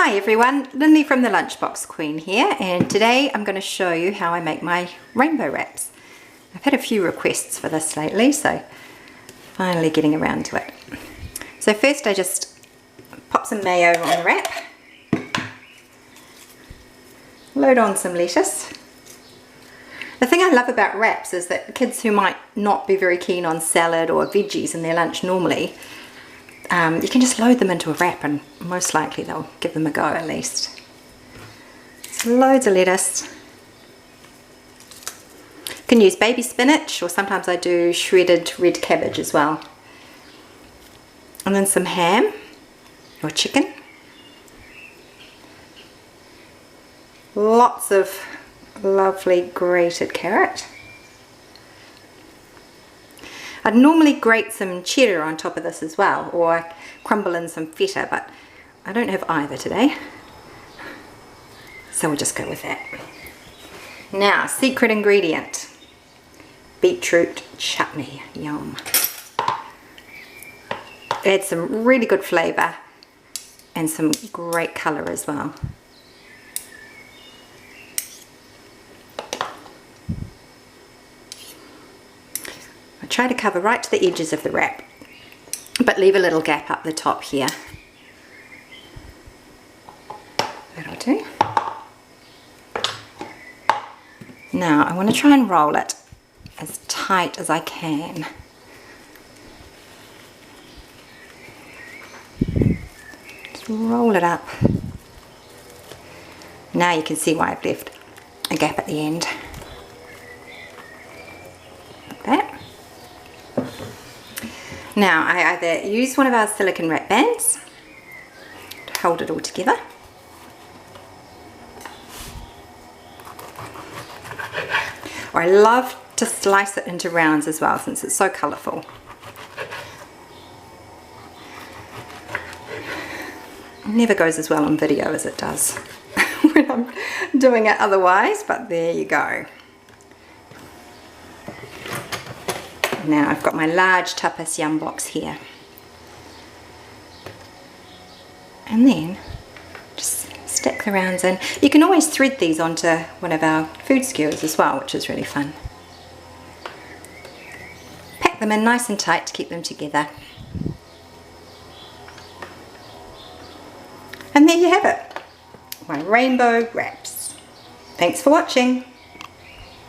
Hi everyone, Lindy from the Lunchbox Queen here, and today I'm going to show you how I make my rainbow wraps. I've had a few requests for this lately, so finally getting around to it. So first I just pop some mayo on the wrap, load on some lettuce. The thing I love about wraps is that kids who might not be very keen on salad or veggies in their lunch normally, you can just load them into a wrap and most likely they'll give them a go at least. So loads of lettuce. You can use baby spinach, or sometimes I do shredded red cabbage as well. And then some ham or chicken. Lots of lovely grated carrot. I'd normally grate some cheddar on top of this as well, or crumble in some feta, but I don't have either today, so we'll just go with that. Now, secret ingredient, beetroot chutney. Yum. Adds some really good flavour and some great colour as well. I try to cover right to the edges of the wrap, but leave a little gap up the top here. That'll do. Now I want to try and roll it as tight as I can. Just roll it up. Now you can see why I've left a gap at the end. Like that. Now I either use one of our silicone wrap bands to hold it all together, or I love to slice it into rounds as well since it's so colourful. It never goes as well on video as it does when I'm doing it otherwise, but there you go. Now I've got my large tapas yum box here, and then just stick the rounds in. You can always thread these onto one of our food skewers as well, which is really fun. Pack them in nice and tight to keep them together. And there you have it, my rainbow wraps. Thanks for watching.